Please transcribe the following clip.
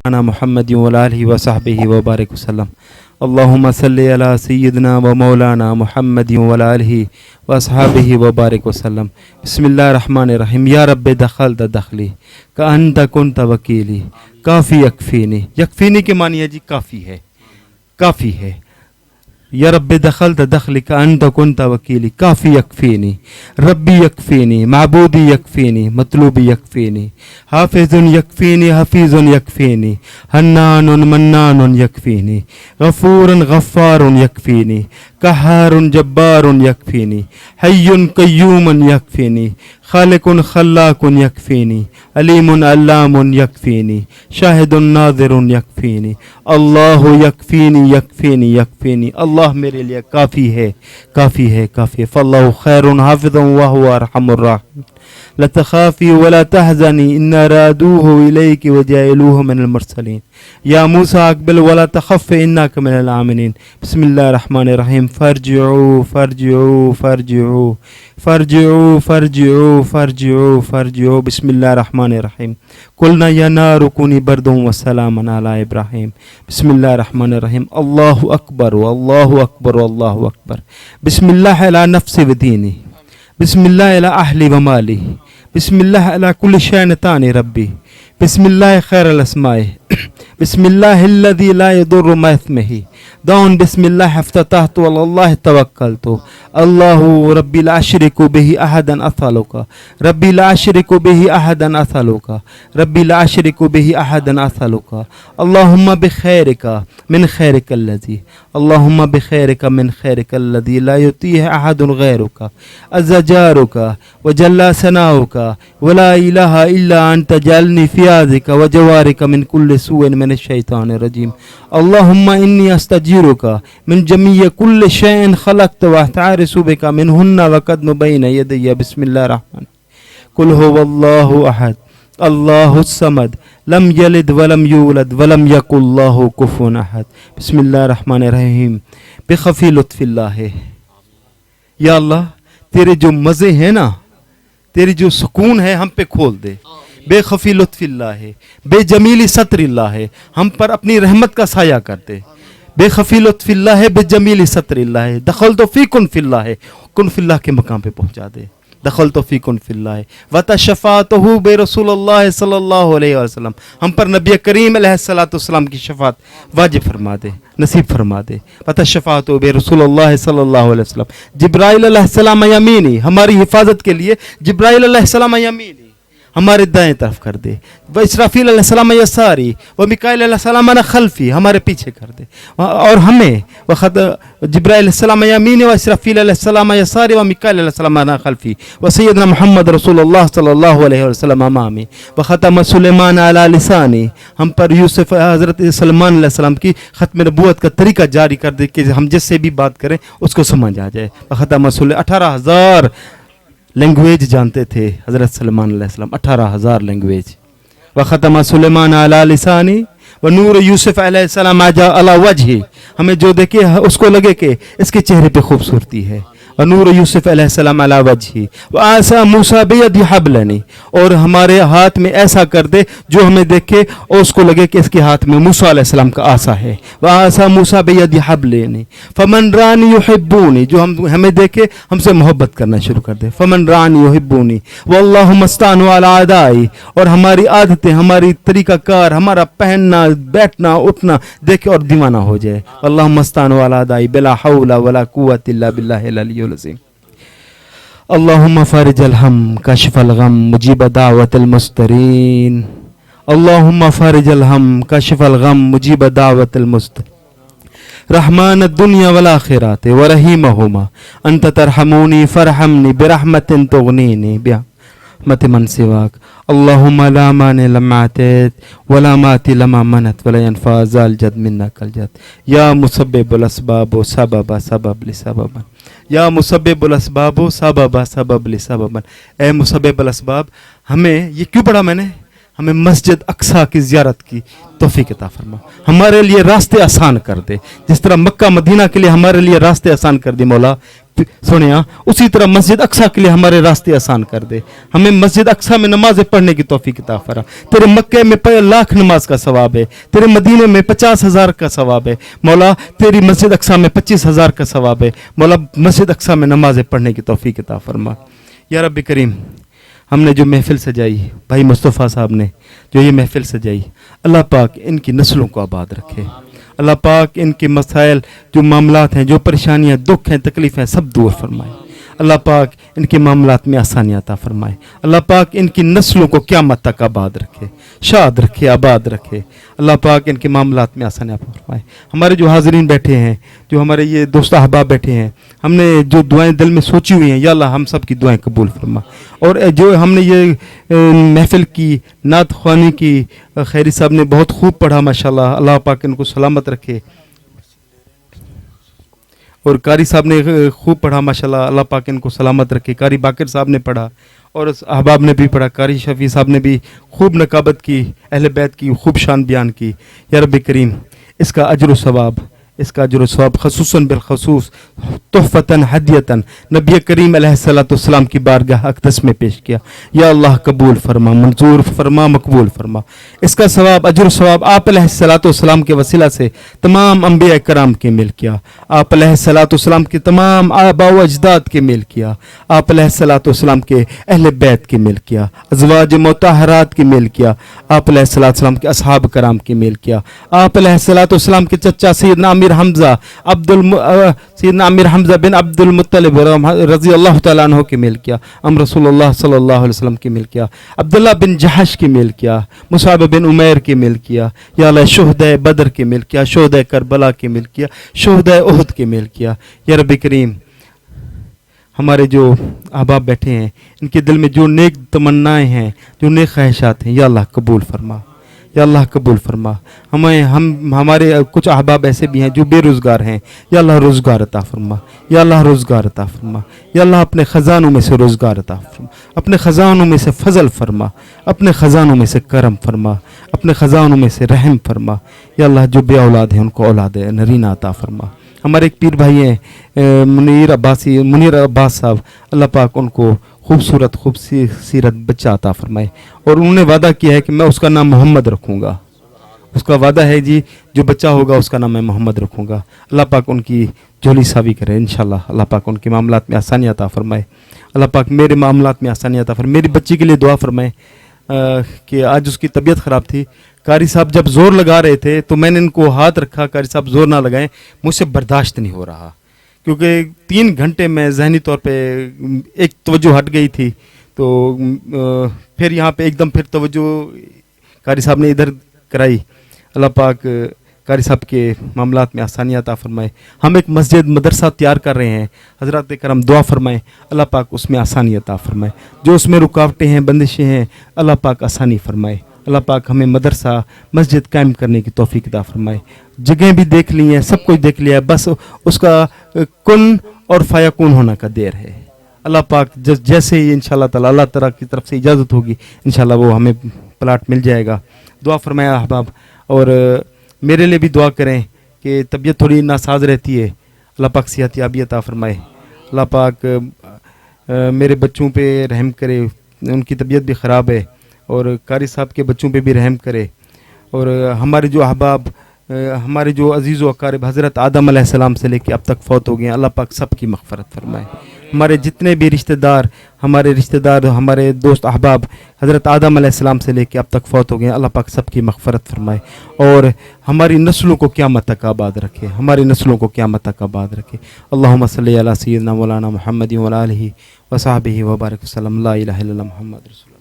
محمد وعلى آله وصحبه وبارك وسلم. اللهم صل على سيدنا ومولانا محمد وعلى آله وصحبه وبارك وسلم. بسم الله الرحمن الرحيم. يا رب دخلت دخلی كأنت كنت وكيلي کافی یکفینی. یکفینی کے معنی ہے جی کافی ہے، کافی ہے. یا رب دخلت دخلی كأنت كنت وكيلي کافی یکفینی. ربی یکفینی، معبودی یکفینی، مطلوبی یکفینی، حافظ یکفینی، حفیظ یکفینی، حنان منان یکفینی، غفور غفار یکفینی، قہار جبار یکفینی، حی قیوم یکفینی، خالق خلاق یکفینی، علیم علام یکفینی، شاہد ناظر یکفینی، اللہ یکفینی یکفینی یکفینی. اللہ میرے لیے کافی ہے، کافی ہے، کافی ہے. فاللہ خیر حافظ وهو ارحم الراحمین. لا تخافی ولا تحزنی ان رادوه الیک وجعلوه من المرسلین. یا موسیٰ اقبل ولا تخف انک من الآمنین. بسم اللہ الرحمن الرحیم. فرجعوا فرجعوا فرجعوا فرجعوا فرجعوا فرجعوا فرجعوا. بسم اللہ الرحمن الرحیم. قلنا یا نار کونی بردا وسلاما علی ابراہیم. بسم اللہ الرحمن الرحیم. اللہ اکبر واللہ اکبر واللہ اکبر. بسم اللہ علی نفس ودینی. بسم اللہ علی اہلی ومالی. بسم اللہ علی کل شیء تانی ربی. بسم اللہ خیر الاسماء. بسم اللہ الذی لا یضر مع اسمہ. دون بسم اللہ افتتحت وعلی اللہ توکلت. اللہ ربی لا اشرک به احدا اسألک. ربی لا اشرک به احدا اسألک. ربی لا اشرک به احدا اسألک. اللہم بخیرک من خیرک الذی. اللہم بخیرک من خیرک الذی لا یعطیہ احد غیرک. عز جارک وجل ثناؤک ولا الہ الا انت جعلنی فی عزک وجوارک من کل سوء من الشیطان الرجیم. اللہم انی استجیرک من جمیع کل شیء خلقت واستعرض بک منہن وقد بین یدی. بسم اللہ الرحمن. قل هو اللہ احد اللہ الصمد لم یلد ولم یولد ولم یکن لہ کفوا احد. بسم اللہ الرحمن الرحیم. بخفی لطف اللہ. یا اللہ تیرے جو مزے ہیں نا، تیری جو سکون ہے ہم پہ کھول دے. بے خفی لطف اللہ ہے، بے جمیلی ستر اللہ ہے، ہم پر اپنی رحمت کا سایہ کر دے. بے خفی لطف اللہ ہے، بے جمیلی ستر اللہ ہے. دخل تو فی کن فی اللہ ہے، کن فی اللہ کے مقام پہ پہنچا دے. دخل تو فی کن فی اللہ ہے. وتشفاعتہ بے رسول اللہ صلی اللہ علیہ وسلم. ہم پر نبی کریم علیہ السلام کی شفاعت واجب فرما دے، نصیب فرما دے. وتشفاعتہ بے رسول اللہ صلی اللہ علیہ وسلم. جبرائیل علیہ السلام یمینی، ہماری حفاظت کے لیے جبرائیل علیہ السلام یمینی ہمارے دائیں طرف کر دے. و اسرافیل علیہ السلام یساری و میکائیل علیہ السلام خلفی، ہمارے پیچھے کر دے. اور ہمیں وقت جبرائیل علیہ السلام یمین و اسرافیل علیہ السلام یساری و میکائیل علیہ السلام خلفی و سیدنا محمد رسول اللہ صلی اللہ علیہ وسلم امامی و ختم سلیمان علی لسانی. ہم پر یوسف حضرت سلمان علیہ السلام کی ختم نبوت کا طریقہ جاری کر دے کہ ہم جس سے بھی بات کریں اس کو سمجھ آ جائے. و ختم 18,000 لینگویج جانتے تھے حضرت سلمان علیہ السلام. 18,000 لینگویج. وختم سلیمان علی لسانی و نور یوسف علیہ السلام جا علی وجہی. ہمیں جو دیکھے اس کو لگے کہ اس کے چہرے پہ خوبصورتی ہے. و نور یوسف علیہ السلام علی وجہی. و عصا موسیٰ بید حبلنی. اور ہمارے ہاتھ میں ایسا کر دے جو ہمیں دیکھے اور اس کو لگے کہ اس کے ہاتھ میں موسیٰ علیہ السلام کا عصا ہے. و عصا موسیٰ بید حبلنی. فمن رانی یحبونی. جو ہمیں دیکھے ہم سے محبت کرنا شروع کر دے. فمن رانی یحبونی. واللہ مستعان علی اعدائی. اور ہماری عادتیں، ہماری طریقہ کار، ہمارا پہننا بیٹھنا اٹھنا دیکھے اور دیوانہ ہو جائے. اللہ مستعان علی اعدائی بلا حول ولا قوت الا باللہ العلی العظیم. اللہم فارج الہم کاشف الغم مجیب دعوت المسترین. اللہم فارج الہم کاشف الغم مجیب دعوت المسترین. رحمان الدنیا والآخرات ورحیمہما انت ترحمونی فرحمنی برحمت تغنینی برحمت من سواک. اللہم لا مانع لما اعطیت ولا معطی لما منعت ولا ينفع ذا الجد منک الجد. یا مسبب الاسباب سبب سبب لسبب. یا مسبب الاسباب سبب سبب لسبب. اے مسبب الاسباب، ہمیں یہ کیوں پڑھا میں نے؟ ہمیں مسجد اقصیٰ کی زیارت کی توفیق عطا فرما. ہمارے لیے راستے آسان کر دے، جس طرح مکہ مدینہ کے لیے ہمارے لیے راستے آسان کر دی مولا. सुने उसी तरह मस्जिद अक्सा के लिए हमारे रास्ते आसान कर दे, हमें मस्जिद अक्सा में नमाज़ें पढ़ने की तौफीक अता फरमा। तेरे मक्के में 1,00,000 नमाज का सवाब है, तेरे मदीने में 50,000 का सवाब है मौला, तेरी मस्जिद अक्सा में 25,000 का सवाब है मौला। मस्जिद अक्सा में नमाज़ें पढ़ने की तौफीक अता फरमा। या रब्बी करीम, हमने जो महफिल सजाई, भाई मुस्तफ़ा साहब ने जो ये महफिल सजाई, अल्लाह पाक इनकी नस्लों को आबाद रखे। अल्लाह पाक इनके मसाइल, जो मामलात हैं, जो परेशानियां, दुख हैं, तकलीफ़ें, सब दूर फरमाए। अल्लाह पाक इनके मामलात में आसानियाँ अता फरमाए। अल्लाह पाक इनकी नस्लों को क़यामत तक आबाद रखे, शाद रखे, आबाद रखे। अल्लाह पाक इनके मामलात में आसानियाँ फरमाए। हमारे जो हाज़रीन बैठे हैं, जो हमारे ये दोस्त अहबाब बैठे हैं, हमने जो दुआएं दिल में सोची हुई हैं, या अल्लाह हम सब की दुआएं कबूल फरमा। और जो हमने ये महफिल की, नात ख़्वानी की, खैरी साहब ने बहुत खूब पढ़ा माशाल्लाह, अल्लाह पाक इनको सलामत रखे। और कारी साहब ने खूब पढ़ा माशाल्लाह, अल्लाह पाक इनको सलामत रखे। कारी बाकर साहब ने पढ़ा और अहबाब ने भी पढ़ा। कारी शफी साहब ने भी खूब नकाबत की, अहले बैत की खूब शान बयान की। या रब्बी करीम, इसका अजर सवाब, इसका अजर सवाब खसूसन बिलखसूस तोहफ़तन हदियतन नबी करीम अलैहिस्सलाम की बारगाह अक़दस में पेश किया। या अल्लाह कबूल फरमा, मंजूर फरमा, मकबूल फरमा। इसका सवाब, अजर सवाब आप अलैहिस्सलाम के वसीला से तमाम अंबिया कराम के मिल किया, आप अलैहिस्सलाम के तमाम आबा व अजदाद के मिल किया, आप अलैहिस्सलाम के अहले बैत के मिल किया, अज़वाज मुतहरात के मिल किया, आप अलैहिस्सलाम के असहाब कराम के मिल किया, आप अलैहिस्सलाम के चचा सैयदना आमिर हमज़ा सैयदना आमिर हमज़ा बिन अब्दुल मुत्तलिब रज़ी अल्लाह तआला अन्हु के मिल किया, रसूलुल्लाह सल्लल्लाहु अलैहि वसल्लम के मिल किया, अब्दुल्लाह बिन जहश के मिल किया, मुसाब बिन उमैर के मिल किया, या अल्लाह शुहदा बदर के मिल किया, शुहदा करबला के मिल किया, शुहदा उहद के मिल किया। या रब्बी करीम, हमारे जो अहबाब बैठे हैं, इनके दिल में जो नेक तमन्नाएं हैं, जो नेक ख्वाहिशात हैं, या अल्लाह कबूल फरमा, या अल्लाह कबूल फरमा। हमारे कुछ अहबाब ऐसे भी हैं जो बेरोज़गार हैं, या अल्लाह रोज़गार अता फरमा, या अल्लाह रोज़गार अता फरमा, या अल्लाह अपने ख़ज़ानों में से रोज़गार अता फरमा, अपने ख़ज़ानों में से फ़ज़ल फरमा, अपने ख़ज़ानों में से करम फरमा, अपने ख़ज़ानों में से रहम फरमा। या अल्लाह जो बे औलाद हैं उनको औलाद नरीना अता फरमा। हमारे एक पीर भाई हैं मुनीर अब्बास साहब, अल्लाह पाक उनको खूबसूरत सीरत बच्चा अता फरमाए। और उन्होंने वादा किया है कि मैं उसका नाम मोहम्मद रखूँगा, उसका वादा है जी, जो बच्चा होगा उसका नाम मैं मोहम्मद रखूँगा। अल्लाह पाक उनकी झोली सावी करे इंशाल्लाह। अल्लाह पाक उनके मामलात में आसानी अता फरमाए। अल्लाह पाक मेरे मामलात में आसानी अता फरमाए। मेरी बच्ची के लिए दुआ फरमाए कि आज उसकी तबीयत ख़राब थी। कारी साहब जब ज़ोर लगा रहे थे तो मैंने इनको हाथ रखा, कारी साहब ज़ोर ना लगाएं, मुझसे बर्दाश्त नहीं हो रहा, क्योंकि 3 घंटे में ज़हनी तौर पे एक तवज्जो हट गई थी। तो फिर यहाँ पे एकदम फिर तवज्जो कारी साहब ने इधर कराई। अल्लाह पाक कारी साहब के मामलात में आसानियाँ अता फरमाए। हम एक मस्जिद मदरसा तैयार कर रहे हैं, हज़रात करम दुआ फरमाएँ, अल्लाह पाक उसमें आसानी अता फरमाए। जो उसमें रुकावटें हैं, बंदिशें हैं, अल्लाह पाक आसानी फरमाए। अल्लाह पाक हमें मदरसा मस्जिद कायम करने की तौफीक अता फरमाए। जगह भी देख ली हैं, सब कुछ देख लिया है, बस उसका कुन और फ़याकुन होना का देर है। अल्लाह पाक जैसे ही इंशाअल्लाह ताला अल्लाह ताला की तरफ से इजाज़त होगी, इंशाअल्लाह वो हमें प्लाट मिल जाएगा। दुआ फरमाया अहबाब, और मेरे लिए भी दुआ करें कि तबीयत थोड़ी नासाज रहती है, अल्लाह पाक सेहत याबी अता फरमाए। अल्लाह पाक मेरे बच्चों पे रहम करे, उनकी तबीयत भी ख़राब है, और कारी साहब के बच्चों पे भी रहम करे। और हमारे जो अहबाब, हमारे जो अजीज़ व अकारिब हज़रत आदम अलैहिस्सलाम से लेके अब तक फ़ौत हो गए हैं, अल्लाह पाक सब की मग़फ़रत फरमाए। हमारे जितने भी रिश्तेदार, हमारे दोस्त अहबाब हज़रत आदम अलैहिस्सलाम से लेके अब तक फ़ौत हो गए हैं, अल्लाह पाक सब की मग़फ़रत फरमाए। और हमारी नस्लों को क़यामत तक आबाद रखे, हमारी नस्लों को क़यामत तक आबाद रखे। अल्लाहुम्मा सल्ली अला सय्यिदिना मौलाना मुहम्मद व अला आलिहि व सहबिहि व बारिक वसल्लम। ला इलाहा इल्लल्लाह मुहम्मद रसूलुल्लाह।